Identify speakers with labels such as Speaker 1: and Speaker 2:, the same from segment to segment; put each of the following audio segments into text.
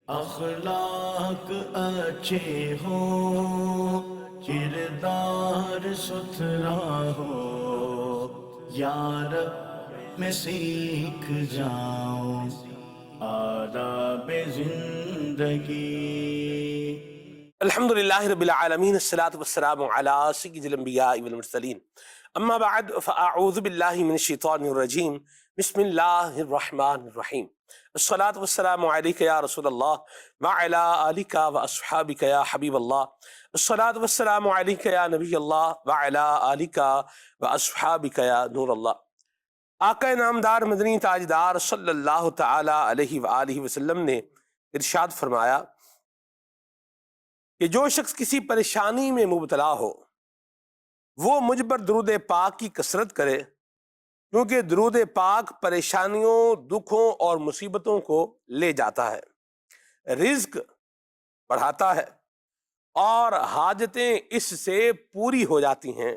Speaker 1: اخلاق اچھے ہوں، کردار ستھرا ہو، یا رب میں سیکھ جاؤں آداب زندگی۔
Speaker 2: الحمد للہ رب العالمین، الصلاۃ والسلام علی سید الانبیاء والمرسلین، اما بعد فاعوذ باللہ من الشیطان الرجیم، بسم اللہ الرحمن الرحیم۔ الصلاۃ والسلام علیک یا رسول اللہ وعلی آلک واصحابک یا حبیب اللہ۔ الصلاۃ والسلام علیک یا نبی اللہ وعلی آلک واصحابک یا نور اللہ۔ آقا نامدار مدنی تاجدار صلی اللہ تعالی علیہ وآلہ وسلم نے ارشاد فرمایا کہ جو شخص کسی پریشانی میں مبتلا ہو وہ مجھ پر درود پاک کی کثرت کرے، کیونکہ درود پاک پریشانیوں، دکھوں اور مصیبتوں کو لے جاتا ہے، رزق بڑھاتا ہے اور حاجتیں اس سے پوری ہو جاتی ہیں۔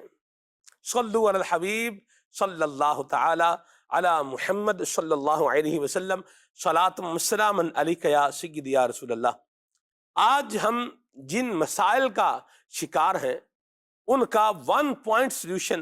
Speaker 2: صلو علی الحبیب صلی اللہ تعالی علی محمد صلی اللہ علیہ وسلم، صلاۃ و سلام علیک یا سیدی یا رسول اللہ۔ آج ہم جن مسائل کا شکار ہیں ان کا 1 پوائنٹ سلوشن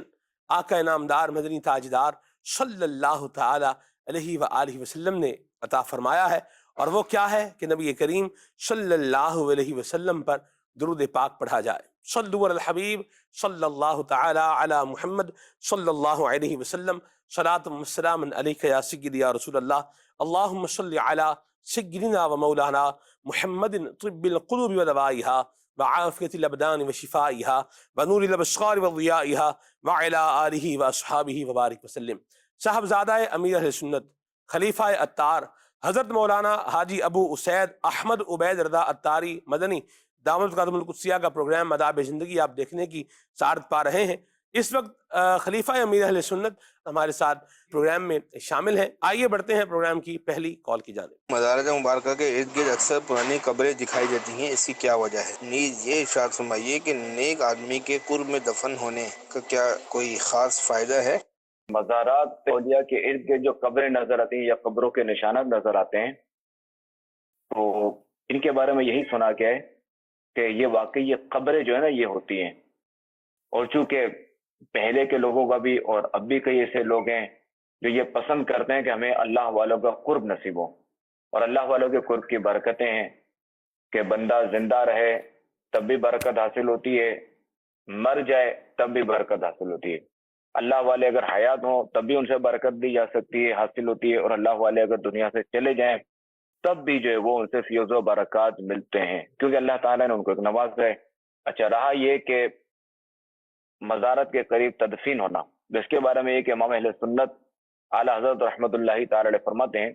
Speaker 2: آقا نامدار مدنی تاجدار صلی اللہ تعالی علیہ وآلہ وسلم نے عطا فرمایا ہے، اور وہ کیا ہے کہ نبی کریم صلی اللہ علیہ وسلم پر درود پاک پڑھا جائے۔ صلو علی الحبیب صلی اللہ تعالی علی محمد صلی اللہ علیہ وسلم، صلاۃ و سلام علیک یا سیدی یا رسول اللہ۔ اللہم صلی علی سیدنا و مولانا محمد طب القلوب ودوائها وعافیت الابدان وشفائها ونور الابصار وضیائها وعلی آلہ واصحابہ وبارک وسلم۔ صاحبزادہ امیر اہل سنت خلیفہ اتار حضرت مولانا حاجی ابو اسید احمد عبید رضا اتاری مدنی دامت القدم القدسیہ کا پروگرام مداب زندگی آپ دیکھنے کی سعادت پا رہے ہیں۔ اس وقت خلیفہ امیر اہل سنت ہمارے ساتھ پروگرام میں شامل ہیں۔ آئیے بڑھتے ہیں پروگرام کی پہلی کال کی جانب۔
Speaker 3: مزارات مبارکہ کے ارد گرد اکثر پرانی قبریں دکھائی جاتی ہیں، اس کی کیا وجہ ہے؟ نیز یہ ارشاد فرمائیے کہ نیک آدمی کے قرب میں دفن ہونے کا کیا کوئی خاص فائدہ ہے؟
Speaker 4: مزارات اولیاء کے ارد گرد جو قبریں نظر آتی ہیں یا قبروں کے نشانات نظر آتے ہیں، تو ان کے بارے میں یہی سنا گیا ہے کہ یہ واقعی یہ قبریں جو ہے نا یہ ہوتی ہیں، اور چونکہ پہلے کے لوگوں کا بھی اور اب بھی کئی ایسے لوگ ہیں جو یہ پسند کرتے ہیں کہ ہمیں اللہ والوں کا قرب نصیب ہو، اور اللہ والوں کے قرب کی برکتیں ہیں کہ بندہ زندہ رہے تب بھی برکت حاصل ہوتی ہے، مر جائے تب بھی برکت حاصل ہوتی ہے۔ اللہ والے اگر حیات ہوں تب بھی ان سے برکت دی جا سکتی ہے، حاصل ہوتی ہے، اور اللہ والے اگر دنیا سے چلے جائیں تب بھی جو ہے وہ ان سے فیض و برکات ملتے ہیں، کیونکہ اللہ تعالیٰ نے ان کو ایک نوازا ہے۔ اچھا، رہا یہ کہ مزارت کے قریب تدفین ہونا، جس کے بارے میں یہ کہ امام اہل سنت اعلیٰ حضرت رحمۃ اللہ تعالی علیہ فرماتے ہیں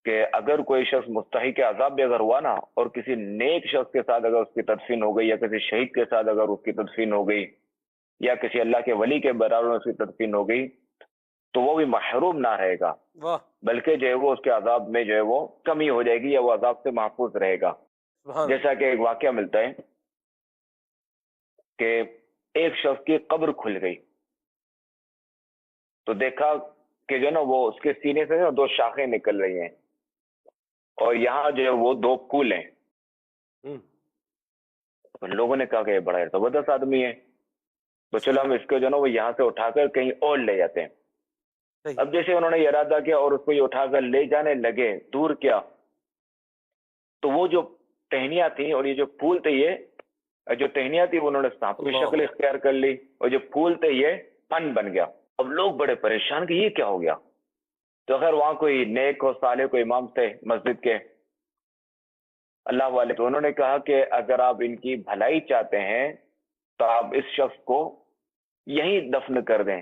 Speaker 4: کہ اگر کوئی شخص مستحق عذاب بھی اگر ہوا نا، اور کسی نیک شخص کے ساتھ اگر اس کی تدفین ہو گئی، یا کسی شہید کے ساتھ اگر اس کی تدفین ہو گئی، یا کسی اللہ کے ولی کے برابر اس کی تدفین ہو گئی، تو وہ بھی محروم نہ رہے گا، بلکہ جو ہے وہ اس کے عذاب میں جو ہے وہ کمی ہو جائے گی، یا وہ عذاب سے محفوظ رہے گا۔ جیسا کہ ایک واقعہ ملتا ہے کہ ایک شخص کی قبر کھل گئی، تو دیکھا کہ جو ہے نا وہ اس کے سینے سے 2 شاخیں نکل رہی ہیں، اور یہاں جو ہے وہ 2 پھول ہیں۔ لوگوں نے کہا کہ یہ بڑا زبردست آدمی ہے، تو چلو ہم اس کو جو ہے نا وہ یہاں سے اٹھا کر کہیں اور لے جاتے ہیں۔ اب جیسے انہوں نے ارادہ کیا اور اس کو یہ اٹھا کر لے جانے لگے، دور کیا، تو وہ جو ٹہنیاں تھیں اور یہ جو پھول تھے، یہ جو ٹہنیاں تھی انہوں نے سانپ کی شکل اختیار کر لی، اور جو پھول تھے یہ پن بن گیا۔ اب لوگ بڑے پریشان کہ یہ کیا ہو گیا، تو خیر وہاں کوئی نیک و صالح کوئی امام تھے مسجد کے اللہ والے، تو انہوں نے کہا کہ اگر آپ ان کی بھلائی چاہتے ہیں تو آپ اس شخص کو یہیں دفن کر دیں،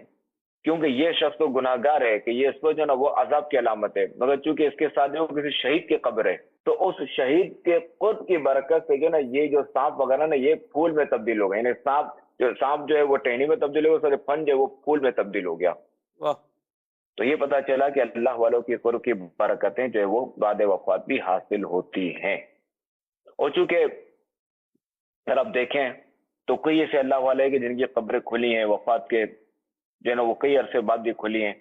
Speaker 4: کیونکہ یہ شخص تو گناہ گار ہے کہ یہ اس پر جو ہے نا وہ عذاب کی علامت ہے، مگر چونکہ اس کے ساتھ جو کسی شہید کی قبر ہے، تو اس شہید کے قرب کی برکت سے جو نا یہ جو سانپ وغیرہ نا یہ پھول میں تبدیل ہو گئے، یعنی سانپ جو ہے وہ ٹہنی میں تبدیل ہو گیا، سارے پھن جو ہے وہ پھول میں تبدیل ہو گیا۔ تو یہ پتا چلا کہ اللہ والوں کی قرب کی برکتیں جو ہے وہ بعد وفات بھی حاصل ہوتی ہیں۔ اور چونکہ اگر آپ دیکھیں تو کئی ایسے اللہ والے کہ جن کی قبریں کھلی ہیں وفات کے جو ہے نا وہ کئی عرصے بعد بھی کھلی ہیں،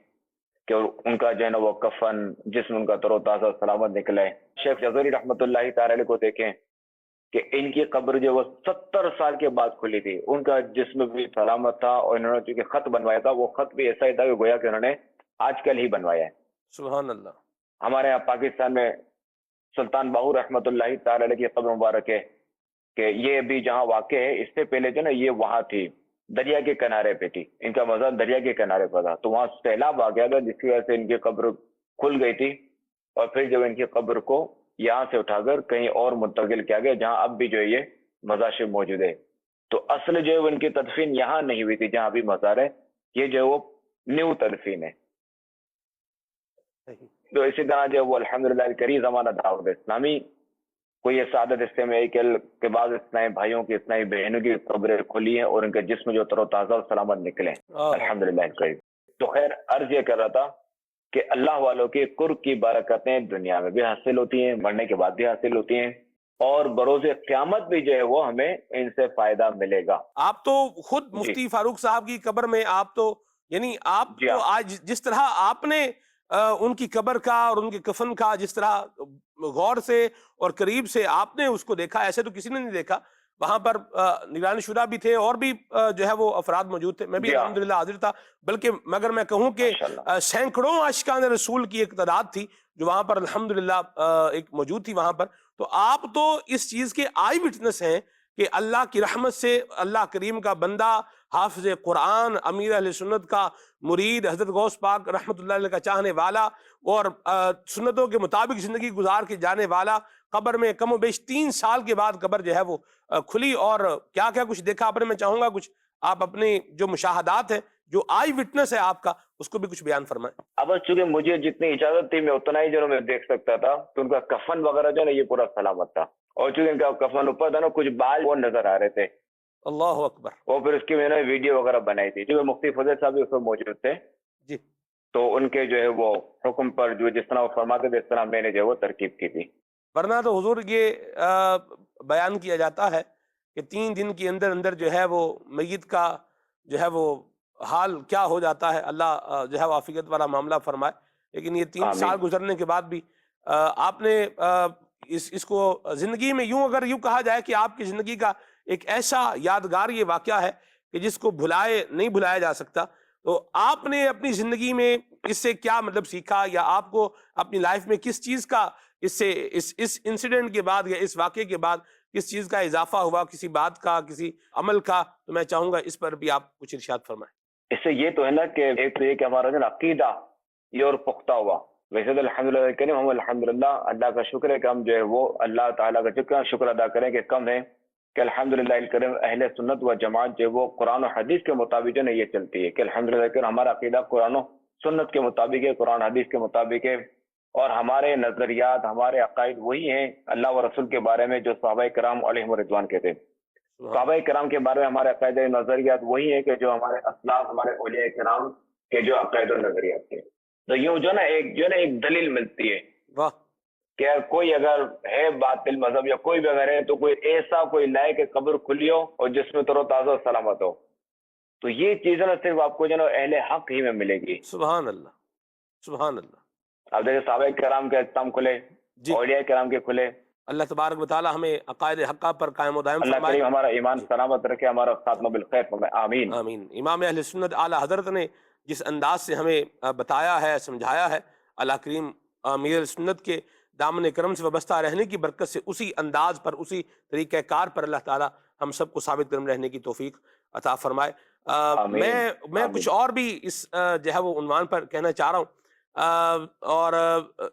Speaker 4: کہ ان کا جو ہے نا وہ کفن جسم ان کا تر و تازہ سلامت نکلے. شیخ جزوری رحمۃ اللہ تعالی علیہ کو دیکھیں کہ ان کی قبر جو وہ 70 سال کے بعد کھلی تھی, ان کا جسم بھی سلامت تھا, اور انہوں نے چونکہ خط بنوایا تھا وہ خط بھی ایسا ہی تھا کہ گویا کہ انہوں نے آج کل ہی بنوایا ہے.
Speaker 2: سبحان اللہ.
Speaker 4: ہمارے یہاں پاکستان میں سلطان باہو رحمۃ اللہ تعالی علیہ کی قبر مبارک ہے کہ یہ بھی جہاں واقع ہے, اس سے پہلے جو نا یہ وہاں تھی, دریا کے کنارے پہ تھی, ان کا مزار دریا کے کنارے پر تھا, تو وہاں سیلاب آ گیا تھا جس کی وجہ سے ان کی قبر کھل گئی تھی, اور پھر جب ان کی قبر کو یہاں سے اٹھا کر کہیں اور منتقل کیا گیا جہاں اب بھی جو ہے یہ مزار شریف موجود ہے. تو اصل جو ہے ان کی تدفین یہاں نہیں ہوئی تھی جہاں ابھی مزار ہے, یہ جو ہے وہ نیو تدفین ہے. تو اسی طرح جو ہے وہ الحمدللہ کری زمانہ دعوت اسلامی کو یہ سعادت اس سے میں کہ بعض اسلامی بھائیوں کی اسلامی بہنوں کی قبریں کھلی ہیں اور ان کے جسم جو تر و تازہ اور سلامت نکلے الحمدللہ قریب. تو خیر عرض یہ کر رہا تھا کہ اللہ والوں کے قرب کی برکتیں دنیا میں بھی حاصل ہوتی ہیں, مرنے کے بعد بھی حاصل ہوتی ہیں, اور بروز قیامت بھی جو ہے وہ ہمیں ان سے فائدہ ملے گا.
Speaker 2: آپ تو خود مفتی فاروق صاحب کی قبر میں آپ تو یعنی آپ تو آج جس طرح آپ نے ان کی قبر کا اور ان کے کفن کا جس طرح غور سے اور قریب سے آپ نے اس کو دیکھا, ایسے تو کسی نے نہیں دیکھا. وہاں پر نگران شدہ بھی تھے اور بھی جو ہے وہ افراد موجود تھے, میں بھی الحمدللہ حاضر تھا, بلکہ مگر میں کہوں کہ سینکڑوں عاشقان رسول کی ایک تعداد تھی جو وہاں پر الحمدللہ ایک موجود تھی وہاں پر. تو آپ تو اس چیز کے آئی وٹنس ہیں کہ اللہ کی رحمت سے اللہ کریم کا بندہ, حافظ قرآن, امیر اہل سنت کا مرید, حضرت غوث پاک رحمت اللہ علیہ کا چاہنے والا اور سنتوں کے مطابق زندگی گزار کے جانے والا, قبر میں کم و بیش 3 سال کے بعد قبر جو ہے وہ کھلی. اور کیا کیا کچھ دیکھا آپ نے, میں چاہوں گا کچھ آپ اپنے جو مشاہدات ہیں, جو آئی وٹنس ہے آپ کا, اس کو بھی کچھ بیان فرمائیں.
Speaker 4: اب چونکہ مجھے جتنی اجازت تھی میں اتنا ہی جو میں دیکھ سکتا تھا, تو ان کا کفن وغیرہ جو ہے نا یہ پورا سلامت تھا, اور چونکہ ان کا کفن اوپر تھا نا کچھ بال وہ نظر آ رہے تھے.
Speaker 2: اللہ اکبر.
Speaker 4: اور پھر اس کی میں نے ویڈیو وغیرہ بنائی تھی, جو مفتی فضل صاحب بھی اس میں موجود تھے
Speaker 2: جی,
Speaker 4: تو ان کے جو ہے وہ حکم پر جو جس طرح وہ فرماتے تھے اس طرح میں نے جو ہے وہ ترکیب کی تھی.
Speaker 2: ورنہ تو حضور یہ بیان کیا جاتا ہے کہ 3 دن کے اندر اندر جو ہے وہ میت کا جو ہے وہ حال کیا ہو جاتا ہے, اللہ جو ہے وہ عافیت والا معاملہ فرمائے. لیکن یہ 3 سال گزرنے کے بعد بھی آپ نے اس کو زندگی میں یوں اگر یوں کہا جائے کہ آپ کی زندگی کا ایک ایسا یادگار یہ واقعہ ہے کہ جس کو نہیں بھلایا جا سکتا, تو آپ نے اپنی زندگی میں اس سے کیا مطلب سیکھا, یا آپ کو اپنی لائف میں کس چیز کا اس انسیڈنٹ کے بعد یا اس واقعے کے بعد کس چیز کا اضافہ ہوا, کسی بات کا, کسی عمل کا, تو میں چاہوں گا اس پر بھی آپ کچھ ارشاد فرمائیں.
Speaker 4: اس سے یہ تو ہے نا کہ ایک تو یہ کہ ہمارا جو عقیدہ یہ اور پختہ ہوا. ویسے تو الحمدللہ کریم ہم الحمدللہ اللہ کا شکر ہے کہ ہم جو ہے وہ اللہ تعالیٰ کا شکر ادا کریں کہ کم ہے کہ الحمدللہ الکریم اہل سنت و جماعت جو وہ قرآن و حدیث کے مطابق جو ہے یہ چلتی ہے کہ الحمدللہ کہ ہمارا عقیدہ قرآن و سنت کے مطابق ہے, قرآن حدیث کے مطابق ہے, اور ہمارے نظریات ہمارے عقائد وہی ہیں اللہ و رسول کے بارے میں جو صحابہ کرام علیہم رضوان کے تھے. صحابہ کرام کے بارے میں ہمارے عقائد و نظریات وہی ہیں کہ جو ہمارے اسلاف ہمارے اولیاء کرام کے جو عقائد و نظریات تھے. تو یوں جو نا ایک دلیل ملتی ہے کہ کوئی اگر ہے باطل مذہب یا کوئی بھی اگر ہے تو کوئی ایسا کوئی لائے کہ قبر کھلی ہو اور جس میں تر و تازہ سلامت ہو, تو یہ چیزیں نا صرف آپ کو جو نا اہل حق ہی میں ملے گی.
Speaker 2: سبحان اللہ, سبحان اللہ.
Speaker 4: اب دیکھیں صحابہ کرام کے اجسام کھلے, اولیاء کرام کے کھلے.
Speaker 2: اللہ تبارک و تعالی ہمیں عقائد حقہ پر قائم و دائم فرمائے.
Speaker 4: اللہ کریم ہمارا ایمان سلامت رکھے, ہمارا خاتمہ بالخیر فرمائے, آمین
Speaker 2: آمین. امام اہل سنت اعلیٰ حضرت نے جس انداز سے ہمیں بتایا ہے, سمجھایا ہے, اللہ کریم امیر اہل سنت کے دامن کرم سے وابستہ رہنے کی برکت سے اسی انداز پر, اسی طریقہ کار پر اللہ تعالی ہم سب کو ثابت قدم رہنے کی توفیق عطا فرمائے. میں کچھ اور بھی اس جو ہے وہ عنوان پر کہنا چاہ رہا ہوں, اور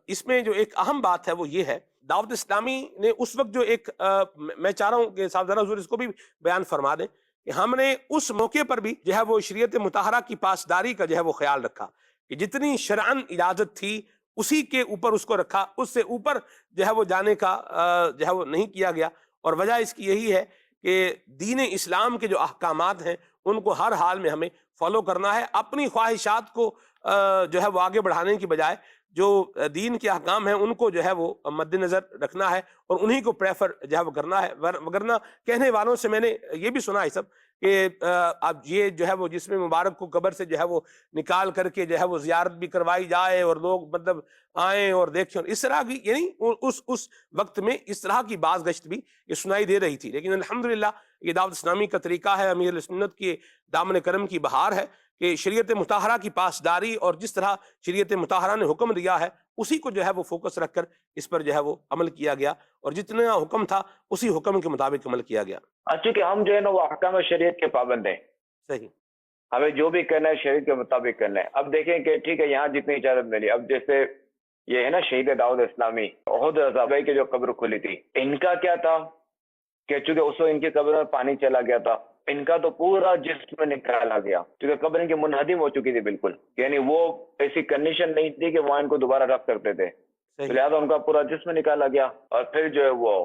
Speaker 2: اس میں جو ایک اہم بات ہے وہ یہ ہے, دعوت اسلامی نے اس وقت جو ایک میں چاہ رہا ہوں کہ صاحب ذرا حضور اس کو بھی بیان فرما دیں کہ ہم نے اس موقع پر بھی جو ہے وہ شریعت مطہرہ کی پاسداری کا جو ہے وہ خیال رکھا کہ جتنی شرعاً اجازت تھی اسی کے اوپر اس کو رکھا, اس سے اوپر جو ہے وہ جانے کا جو ہے وہ نہیں کیا گیا. اور وجہ اس کی یہی ہے کہ دین اسلام کے جو احکامات ہیں ان کو ہر حال میں ہمیں فالو کرنا ہے, اپنی خواہشات کو جو ہے وہ آگے بڑھانے کی بجائے جو دین کے احکام ہیں ان کو جو ہے وہ مد نظر رکھنا ہے اور انہی کو پریفر جو ہے وہ کرنا ہے. وگرنہ کہنے والوں سے میں نے یہ بھی سنا ہے سب کہ اب یہ جو ہے وہ جسم مبارک کو قبر سے جو ہے وہ نکال کر کے جو ہے وہ زیارت بھی کروائی جائے اور لوگ مطلب آئیں اور دیکھیں، اور اس طرح کی یعنی اس وقت میں اس طرح کی باز گشت بھی یہ سنائی دے رہی تھی. لیکن الحمدللہ یہ دعوت اسلامی کا طریقہ ہے، امیر سنت کی دامن کرم کی بہار ہے کہ شریعت مطہرہ کی پاسداری اور جس طرح شریعت مطہرہ نے حکم دیا ہے اسی کو جو ہے وہ فوکس رکھ کر اس پر جو ہے وہ عمل کیا گیا، اور جتنا حکم تھا اسی حکم کے مطابق عمل کیا گیا.
Speaker 4: چونکہ ہم جو ہے نا وہ احکام شریعت کے پابند ہیں،
Speaker 2: صحیح،
Speaker 4: ہمیں جو بھی کرنا ہے شریعت کے مطابق کرنا ہے. اب دیکھیں کہ ٹھیک ہے یہاں جتنی اجازت ملی، اب جیسے یہ ہے نا شہید دعوت اسلامی احد رضا بھائی کی جو قبر کھلی تھی، ان کا کیا تھا کہ چونکہ اس وقت ان کی قبر میں پانی چلا گیا تھا، ان کا تو پورا جسم نکالا گیا کیونکہ قبر ان کی منہدم ہو چکی تھی بالکل، یعنی وہ ایسی کنڈیشن نہیں تھی کہ وہاں ان کو دوبارہ رکھ سکتے تھے، لہٰذا ان کا پورا جسم نکالا گیا اور پھر جو ہے وہ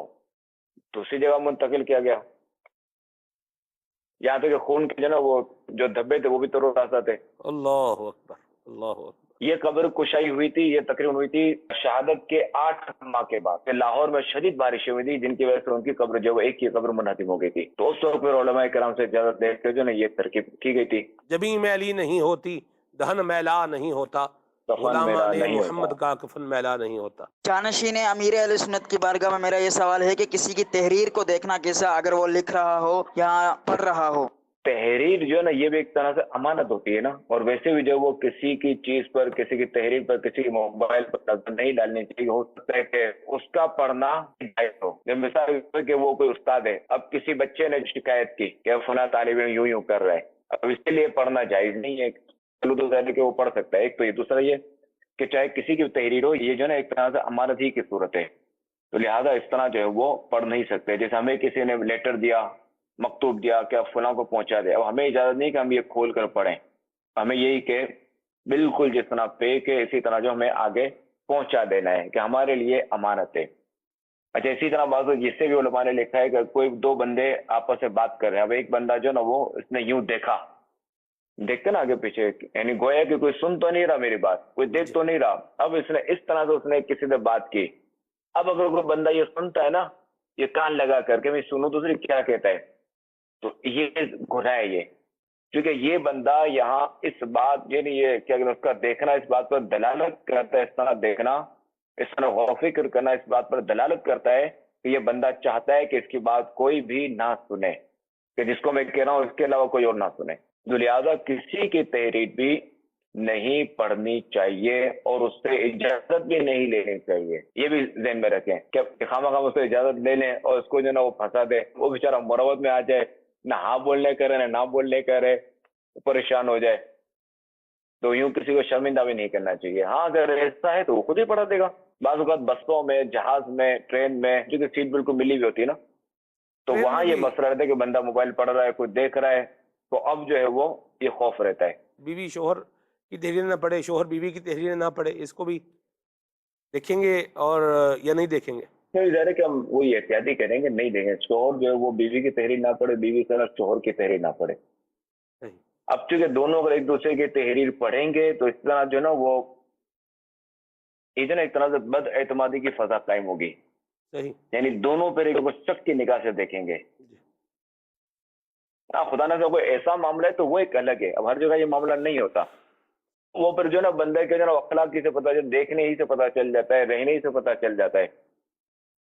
Speaker 4: دوسری جگہ منتقل کیا گیا. یہاں تک کہ خون کے جو نا وہ جو دھبے تھے وہ بھی ترو تازہ تھے.
Speaker 2: اللہ اکبر، اللہ اکبر.
Speaker 4: یہ قبر کشائی ہوئی تھی، یہ تقریباً ہوئی تھی شہادت کے 8 ماہ کے بعد. لاہور میں شدید بارشیں ہوئی تھی جن کی وجہ سے ان کی قبر جو ایک ہی قبر منہدم ہو گئی تھی. تو اس وقت پھر علماء کرام سے اجازت لے کے جو نا یہ ترکیب کی گئی تھی.
Speaker 2: جبیں میلی نہیں ہوتی دہن میلا نہیں ہوتا،
Speaker 4: کفن
Speaker 2: غلام
Speaker 4: میلا
Speaker 2: علی
Speaker 4: نہیں
Speaker 2: محمد
Speaker 4: ہوتا.
Speaker 2: کا کفن میلا نہیں ہوتا.
Speaker 5: جانشین امیر اہل سنت کی بارگاہ میں میرا یہ سوال ہے کہ کسی کی تحریر کو دیکھنا کیسا، اگر وہ لکھ رہا ہو یا پڑھ رہا ہو؟
Speaker 4: تحریر جو ہے نا یہ بھی ایک طرح سے امانت ہوتی ہے نا، اور ویسے بھی جو وہ کسی کی چیز پر، کسی کی تحریر پر، کسی کی موبائل پر نظر نہیں ڈالنی چاہیے. ہو سکتا ہے کہ اس کا پڑھنا جائز ہو. مثال کہ وہ کوئی استاد ہے، اب کسی بچے نے شکایت کی کہ فلاں طالب علم یوں کر رہا ہے، اب اس کے لیے پڑھنا جائز نہیں ہے. چلو تو ظاہر ہے کہ وہ پڑھ سکتا ہے. ایک تو یہ، دوسرا یہ کہ چاہے کسی کی تحریر ہو، یہ جو ہے نا ایک طرح سے امانت ہی کی صورت ہے، تو لہٰذا اس طرح جو ہے وہ پڑھ نہیں سکتے. جیسے ہمیں کسی نے لیٹر دیا، مکتوب دیا کہ آپ فلاں کو پہنچا دے، اب ہمیں اجازت نہیں کہ ہم یہ کھول کر پڑھیں، ہمیں یہی کہ بالکل جس طرح پے کہ اسی طرح جو ہمیں آگے پہنچا دینا ہے کہ ہمارے لیے امانت ہے. اچھا، اسی طرح بعض جس سے بھی علماء نے لکھا ہے کہ کوئی 2 بندے آپس سے بات کر رہے ہیں، اب ایک بندہ جو نا وہ اس نے یوں دیکھا، دیکھتے نا آگے پیچھے، یعنی گویا کہ کوئی سن تو نہیں رہا میری بات، کوئی دیکھ تو نہیں رہا. اب اس نے اس طرح سے اس نے کسی سے بات کی. اب اگر کوئی بندہ یہ سنتا ہے نا، یہ کان لگا کر کے میں سنوں دوسری کیا کہتا ہے، تو یہ گناہ ہے یہ، کیونکہ یہ بندہ یہاں اس بات یعنی یہ کیا اس کا دیکھنا اس بات پر دلالت کرتا ہے، اس طرح دیکھنا، اس طرح غور و فکر کرنا اس بات پر دلالت کرتا ہے کہ یہ بندہ چاہتا ہے کہ اس کی بات کوئی بھی نہ سنے، کہ جس کو میں کہہ رہا ہوں اس کے علاوہ کوئی اور نہ سنے. تو لہٰذا کسی کی تحریر بھی نہیں پڑھنی چاہیے اور اس سے اجازت بھی نہیں لینی چاہیے. یہ بھی ذہن میں رکھیں کہ خواہ اس سے اجازت لے لیں اور اس کو جو نا وہ پھنسا دے، وہ بیچارہ مروت میں آ جائے، نہ ہاں بولنے کرے نہ بولنے کرے، پریشان ہو جائے. تو یوں کسی کو شرمندہ بھی نہیں کرنا چاہیے. ہاں اگر ایسا ہے تو وہ خود ہی پڑھا دے گا. بعض اوقات بسوں میں، جہاز میں، ٹرین میں، کیونکہ سیٹ بالکل ملی ہوئی ہوتی ہے نا، تو وہاں یہ مسئلہ رہتا ہے کہ بندہ موبائل پڑھ رہا ہے، کوئی دیکھ رہا ہے، تو اب جو ہے وہ یہ خوف رہتا ہے.
Speaker 2: بیوی شوہر کی تحریر نہ پڑھے، شوہر بیوی کی تحریر نہ پڑھے، اس کو بھی دیکھیں گے اور یا نہیں دیکھیں گے؟
Speaker 4: ظاہر ہے کہ ہم وہی احتیاطی کریں گے، نہیں دیں گے. شوہر جو ہے وہ بیوی کی تحریر نہ پڑھے، بیوی سے شوہر کی تحریر نہ پڑھے. اب چونکہ دونوں اگر ایک دوسرے کی تحریر پڑھیں گے تو اس طرح جو ہے نا وہ ایک طرح سے بد اعتمادی کی فضا قائم ہوگی.
Speaker 2: صحیح،
Speaker 4: یعنی دونوں پھر ایک شک کی نگاہ سے دیکھیں گے. خدا نہ کوئی ایسا معاملہ ہے تو وہ ایک الگ ہے. اب ہر جگہ یہ معاملہ نہیں ہوتا. وہ پھر جو ہے نا بندے کے جو ہے نا اخلاق کی سے پتہ چل، دیکھنے ہی سے پتہ چل جاتا ہے، رہنے ہی سے پتہ چل جاتا ہے.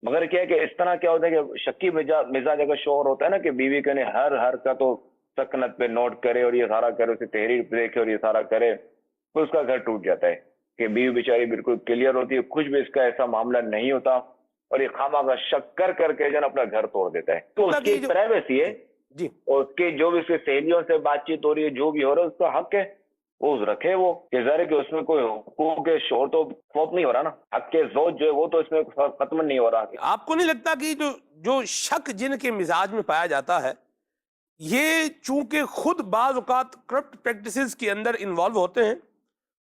Speaker 4: مگر کیا ہے کہ اس طرح کیا ہوتا ہے کہ شکی مزاج اگر شوہر ہوتا ہے نا کہ بیوی کے ہر کا تو سکنت پہ نوٹ کرے اور یہ سارا کرے، اسے تحریر پہ دیکھے اور یہ سارا کرے، تو اس کا گھر ٹوٹ جاتا ہے. کہ بیوی بیچاری بالکل کلیئر ہوتی ہے، کچھ بھی اس کا ایسا معاملہ نہیں ہوتا، اور یہ خامہ کا شک کر کے جو ہے نا اپنا گھر توڑ دیتا ہے. تو اس کی پرائیویسی ہے
Speaker 2: جی،
Speaker 4: اور اس کی جو بھی اس کی سہیلیوں سے بات چیت ہو رہی ہے، جو بھی ہو رہا ہے، اس کا حق ہے وہ رکھے. وہ کہ ظاہر ہے کہ اس میں کوئی حقوق کے شور تو فوت نہیں ہو رہا نا، حق کے زوج جو ہے وہ تو اس میں ختم نہیں ہو رہا.
Speaker 2: آپ کو نہیں لگتا کہ جو شک جن کے مزاج میں پایا جاتا ہے، یہ چونکہ خود بعض اوقات کرپٹ پریکٹسز کے اندر انوالو ہوتے ہیں،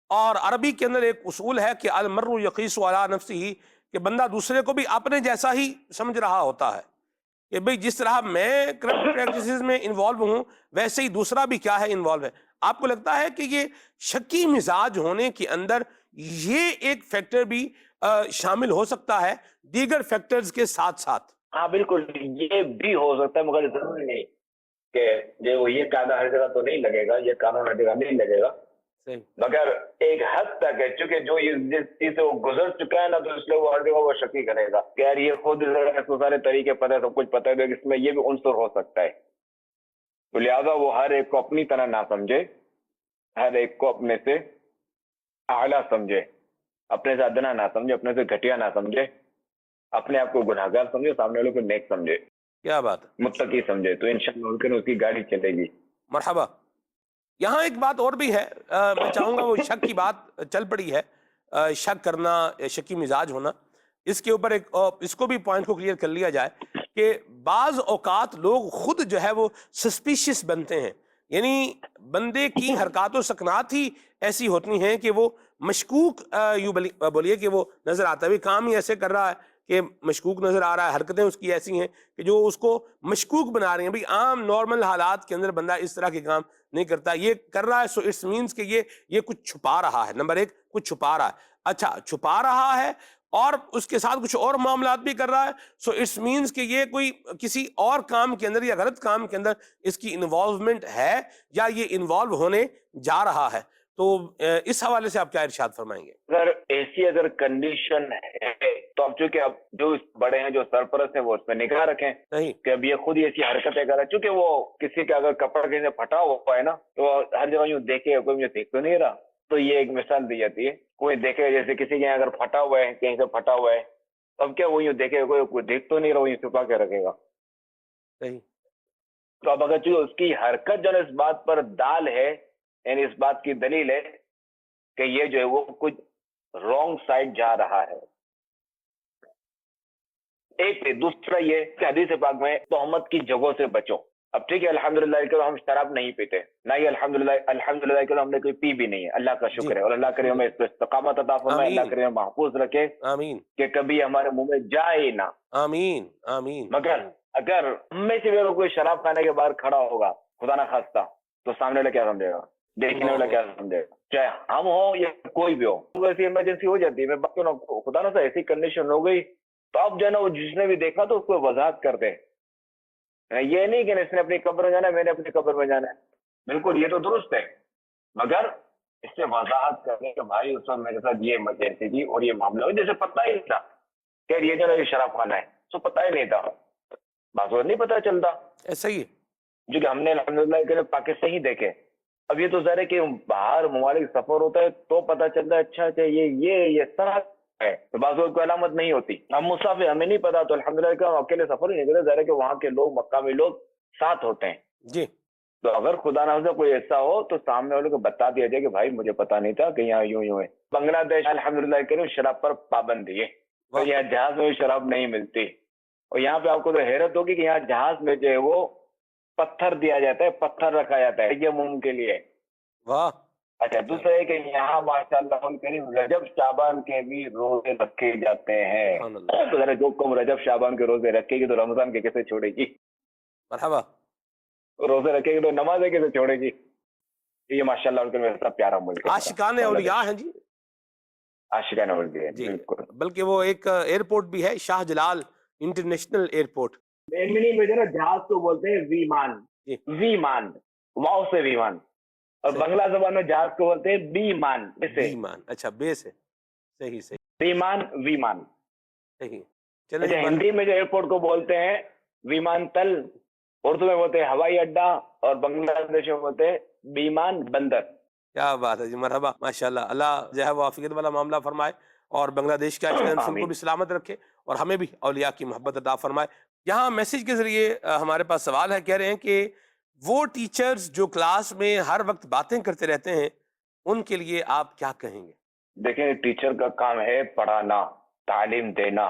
Speaker 2: اور عربی کے اندر ایک اصول ہے کہ المرء یقیس علی نفسہ، کہ بندہ دوسرے کو بھی اپنے جیسا ہی سمجھ رہا ہوتا ہے، کہ بھئی جس طرح میں کرپٹ پریکٹسز میں انوالو ہوں ویسے ہی دوسرا بھی کیا ہے انوالو ہے. آپ کو لگتا ہے کہ یہ شکی مزاج ہونے کے اندر یہ ایک فیکٹر بھی شامل ہو سکتا ہے دیگر فیکٹرز کے ساتھ ساتھ.
Speaker 4: ہاں بالکل یہ بھی ہو سکتا ہے، مگر ضروری نہیں کہ یہ قاعدہ ہر جگہ تو نہیں لگے گا، یہ قانون ہر جگہ نہیں لگے گا، مگر ایک حد تک ہے، چونکہ جو جس چیز سے وہ گزر چکا ہے نا، تو اس لیے وہ ہر جگہ وہ شکی کرے گا کہ یار یہ خود اس کو سارے طریقے پتہ ہے، سب کچھ پتہ ہے، اس میں یہ بھی عنصر ہو سکتا ہے. تو لہٰذا وہ ہر ایک کو اپنی طرح نہ سمجھے، ہر ایک کو اپنے سے اعلیٰ سمجھے، اپنے سے ادنا نہ سمجھے، اپنے سے گھٹیا نہ سمجھے، اپنے آپ کو گناہگار سمجھے، سامنے والوں کو نیک سمجھے،
Speaker 2: کیا بات ہے،
Speaker 4: متقی سمجھے، تو انشاءاللہ ممکن اس کی گاڑی چلے گی.
Speaker 2: مرحبا. یہاں ایک بات اور بھی ہے، میں چاہوں گا وہ شک کی بات چل پڑی ہے، شک کرنا، شکی مزاج ہونا، اس کے اوپر ایک اس کو بھی پوائنٹ کو کلیئر کر لیا جائے کہ بعض اوقات لوگ خود جو ہے وہ سسپیشیس بنتے ہیں، یعنی بندے کی حرکات و سکنات ہی ایسی ہوتی ہیں کہ وہ مشکوک یوں بولیے کہ وہ نظر آتا ہے، کام ہی ایسے کر رہا ہے کہ مشکوک نظر آ رہا ہے، حرکتیں اس کی ایسی ہیں کہ جو اس کو مشکوک بنا رہی ہیں. بھئی عام نارمل حالات کے اندر بندہ اس طرح کے کام نہیں کرتا، یہ کر رہا ہے، سو اٹس مینس کہ یہ کچھ چھپا رہا ہے. نمبر ایک، کچھ چھپا رہا ہے. اچھا چھپا رہا ہے اور اس کے ساتھ کچھ اور معاملات بھی کر رہا ہے، سو اٹس مینس کہ یہ کوئی کسی اور کام کے اندر یا غلط کام کے اندر اس کی انوالومنٹ ہے یا یہ انوالو ہونے جا رہا ہے. تو اس حوالے سے آپ کیا ارشاد فرمائیں گے؟
Speaker 4: اگر کنڈیشن ہے تو اب چونکہ اب جو بڑے ہیں، جو سرپرست ہیں، وہ اس پہ نگاہ رکھیں کہ اب یہ خود ہی ایسی حرکتیں کر رہا ہے. چونکہ وہ کسی کا اگر کپڑا کسی سے پھٹا ہوا ہے نا، تو ہر جگہ یوں دیکھے، کوئی مجھے دیکھ تو نہیں رہا، تو یہ ایک مثال دی جاتی ہے. کوئی دیکھے جیسے کسی کے اگر پھٹا ہوا ہے، کہیں سے پھٹا ہوا ہے، اب کیا وہ یوں دیکھے، کوئی دیکھ تو نہیں رہا، وہ یوں چھپا کے رکھے گا. تو اب اگر چونکہ اس کی حرکت جو ہے اس بات پر دال ہے، یعنی اس بات کی دلیل ہے کہ یہ جو ہے وہ کچھ رانگ سائڈ جا رہا ہے. ایک دوسرا یہ کہ حدیث پاک میں تہمت کی جگہوں سے بچو. اب ٹھیک ہے، الحمدللہ کہ ہم شراب نہیں پیتے، نہ ہی الحمدللہ کہ ہم نے کوئی پی بھی نہیں ہے، اللہ کا شکر ہے، اور اللہ کرے ہمیں اس پہ استقامت عطا فرمائے، اللہ کرے ہمیں محفوظ رکھے،
Speaker 2: آمین،
Speaker 4: کہ کبھی ہمارے منہ میں جائے نہ.
Speaker 2: آمین آمین.
Speaker 4: مگر اگر ہم میں سے بھی کوئی شراب کھانے کے باہر کھڑا ہوگا، خدا نہ خواستہ، تو سامنے والا کیا سمجھے گا، دیکھنے والا کیا سمجھے گا، چاہے ہم ہوں یا کوئی بھی ہو. ایسی ایمرجنسی ہو جاتی ہے، میں خدا نہ ایسی کنڈیشن ہو گئی، تو اب جو ہے نا وہ جس نے بھی دیکھا تو اس کو وضاحت کر دے. یہ نہیں کہ اس نے اپنی قبر میں جانا ہے، میں نے اپنی قبر میں جانا ہے. بالکل یہ تو درست ہے، مگر اس سے وضاحت کرنے کہ بھائی اس وقت میرے ساتھ یہ ایمرجنسی تھی اور یہ معاملہ ہو، جیسے پتہ ہی نہیں تھا کہ یہ جو ہے شراب خانہ ہے، تو پتہ ہی نہیں تھا، بات نہیں پتہ چلتا.
Speaker 2: ایسا ہی ہے
Speaker 4: جو کہ ہم نے الحمدللہ کے پاکستان ہی دیکھے. اب یہ تو ظاہر ہے کہ باہر ممالک سفر ہوتا ہے تو پتہ چلتا ہے اچھا یہ طرح ہے، تو بعض کو علامت نہیں ہوتی. ہم مسافر، ہمیں نہیں پتا، تو الحمدللہ کہ ہم اکیلے سفر ہی نکلے، ظاہر ہے کہ وہاں کے لوگ، مقامی لوگ ساتھ ہوتے ہیں.
Speaker 2: جی.
Speaker 4: تو اگر خدا نہ خواستہ کوئی ایسا ہو تو سامنے والے کو بتا دیا جائے کہ بھائی مجھے پتا نہیں تھا کہ یہاں یوں ہے. بنگلہ دیش الحمدللہ کہ شراب پر پابندی ہے، تو یہاں جہاز میں شراب نہیں ملتی. اور یہاں پہ آپ کو تو حیرت ہوگی کہ یہاں جہاز میں جو ہے وہ پتھر دیا جاتا ہے، پتھر رکھا جاتا ہے یہ منہ کے لیے.
Speaker 2: واہ.
Speaker 4: اچھا دوسرا ہے کہ یہاں ماشاءاللہ کریم رجب شعبان کے بھی روزے رکھے جاتے ہیں. تو ذرا جو قوم رجب شعبان کے روزے رکھے گی تو رمضان کے کیسے چھوڑے گی؟
Speaker 2: مرحبا.
Speaker 4: روزے رکھے گی تو نمازیں کیسے چھوڑے گی؟ یہ ماشاءاللہ ان کا سب پیارا ملک ہے.
Speaker 2: عاشقان اولیاء ہیں جی،
Speaker 4: عاشقان اولیاء
Speaker 2: جی.
Speaker 4: بالکل.
Speaker 2: بلکہ وہ ایک ایئرپورٹ بھی ہے، شاہ جلال انٹرنیشنل ایئرپورٹ.
Speaker 4: میں جو نا جہاز کو بولتے ہیں ویمان، ویمان واؤ سے ویمان، اور بنگلہ زبان میں جہاز کو بولتے ہیں بیمان.
Speaker 2: بیمان، اچھا بے سے، صحیح صحیح.
Speaker 4: بیمان ویمان
Speaker 2: صحیح.
Speaker 4: اچھا ہندی میں جو ایئرپورٹ کو بولتے ہیں ویمان تل، اردو میں بولتے ہیں ہوائی اڈا، اور بنگلہ دیش میں بولتے ہیں بیمان بندر.
Speaker 2: کیا بات ہے جی، مرحبا، ماشاءاللہ. اللہ جو ہے وہ عافیت والا معاملہ فرمائے اور بنگلہ دیش کے نسل کو بھی سلامت رکھے اور ہمیں بھی اولیاء کی محبت عطا فرمائے. یہاں میسج کے ذریعے ہمارے پاس سوال ہے، کہہ رہے ہیں کہ وہ ٹیچرز جو کلاس میں ہر وقت باتیں کرتے رہتے ہیں ان کے لیے آپ کیا کہیں گے؟
Speaker 4: دیکھیں ٹیچر کا کام ہے پڑھانا، تعلیم دینا،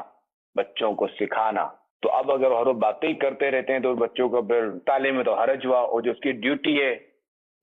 Speaker 4: بچوں کو سکھانا. تو اب اگر ہر باتیں کرتے رہتے ہیں تو بچوں کو پھر تعلیم میں تو حرج ہوا، اور جو اس کی ڈیوٹی ہے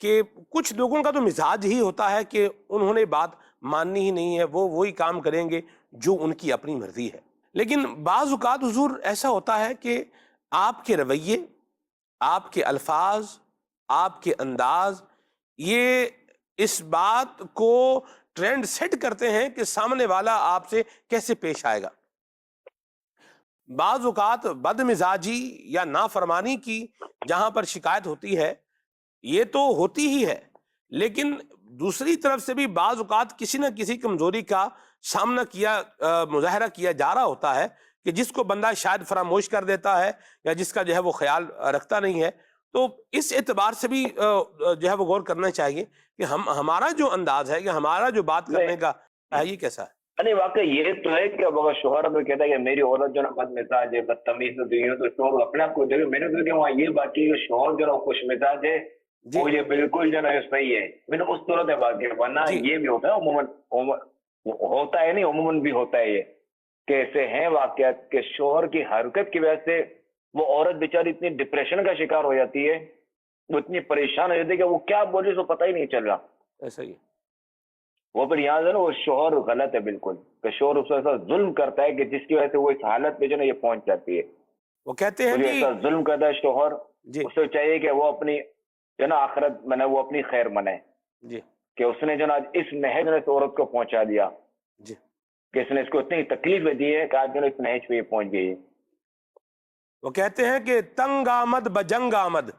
Speaker 2: کہ کچھ لوگوں کا تو مزاج ہی ہوتا ہے کہ انہوں نے بات ماننی ہی نہیں ہے، وہ وہی کام کریں گے جو ان کی اپنی مرضی ہے. لیکن بعض اوقات حضور ایسا ہوتا ہے کہ آپ کے رویے، آپ کے الفاظ، آپ کے انداز، یہ اس بات کو ٹرینڈ سیٹ کرتے ہیں کہ سامنے والا آپ سے کیسے پیش آئے گا. بعض اوقات بد مزاجی یا نافرمانی کی جہاں پر شکایت ہوتی ہے، یہ تو ہوتی ہی ہے، لیکن دوسری طرف سے بھی بعض اوقات کسی نہ کسی کمزوری کا سامنا مظاہرہ کیا جا رہا ہوتا ہے کہ جس کو بندہ شاید فراموش کر دیتا ہے یا جس کا جو ہے وہ خیال رکھتا نہیں ہے. تو اس اعتبار سے بھی جو ہے وہ غور کرنا چاہیے کہ ہمارا جو انداز ہے یا ہمارا جو بات کرنے کا ہے یہ کیسا ہے.
Speaker 4: نہیں واقعی یہ تو ہے کہ اب اگر شوہر اگر کہتا ہے کہ میری عورت جو نا بد مزاج ہے، بدتمیز ہے، تو شوہر اپنے آپ کو دیکھے. میں نے تو وہاں یہ بات کی کہ شوہر جو نا خوش مزاج ہے وہ یہ بالکل جو نا صحیح ہے. میں نے اس صورت میں بات کی، ورنہ یہ بھی ہوتا ہے عموماً ہوتا ہے، نہیں عموماً بھی ہوتا ہے یہ کہ ایسے ہیں واقعات کہ شوہر کی حرکت کی وجہ سے وہ عورت بیچاری اتنی ڈپریشن کا شکار ہو جاتی ہے، وہ اتنی پریشان ہو جاتی ہے کہ وہ کیا بولے تو پتہ ہی نہیں چل رہا.
Speaker 2: ایسا ہی
Speaker 4: وہ پھر یہاں سے نا وہ شوہر غلط ہے بالکل، کہ شوہر اس کو ایسا ظلم کرتا ہے کہ جس کی وجہ سے وہ اس حالت پہ جو نا یہ پہنچ جاتی ہے.
Speaker 2: وہ کہتے ہیں
Speaker 4: ایسا ظلم کرتا ہے شوہر،
Speaker 2: جی
Speaker 4: اس کو چاہیے کہ وہ اپنی جو نا آخرت میں وہ اپنی خیر منائے
Speaker 2: جی
Speaker 4: کہ اس نے جو نا اس نہج نے اس عورت کو پہنچا دیا،
Speaker 2: جی
Speaker 4: کہ اس نے اس کو اتنی تکلیفیں دی ہے کہ آج جو نا اس نہج پہ یہ پہنچ گئی.
Speaker 2: وہ کہتے ہیں کہ تنگ آمد بجنگ آمد،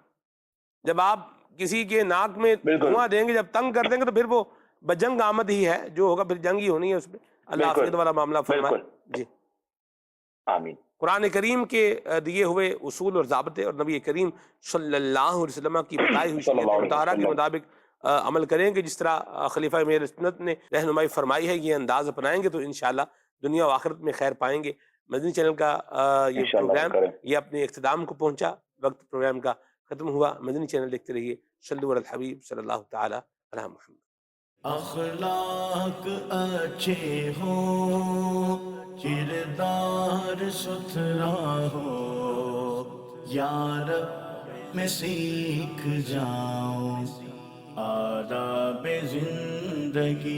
Speaker 2: جب آپ کسی کے ناک میں دھواں دیں گے، جب تنگ کر دیں گے تو پھر وہ بجنگ آمد ہی ہے، جو ہوگا پھر جنگ ہی ہونی ہے اس میں. اللہ عافیت والا معاملہ فرمائے. جی
Speaker 4: آمین.
Speaker 2: قرآن کریم کے دیے ہوئے اصول اور ضابطے اور نبی کریم صلی اللہ علیہ وسلم کی بتائی ہوئی شریعت مطہرہ کے مطابق عمل کریں گے. جس طرح خلیفہ میرے سنت نے رہنمائی فرمائی ہے، یہ انداز اپنائیں گے تو انشاءاللہ دنیا و آخرت میں خیر پائیں گے. مدنی چینل کا یہ پروگرام یہ اپنے اختتام کو پہنچا، وقت پروگرام کا ختم ہوا. مدنی چینل دیکھتے رہیے. صلو علی الحبیب صلی اللہ تعالی علی محمد.
Speaker 1: اخلاق اچھے ہوں، کردار ستھرا ہو، یار میں سیکھ جاؤں آداب زندگی.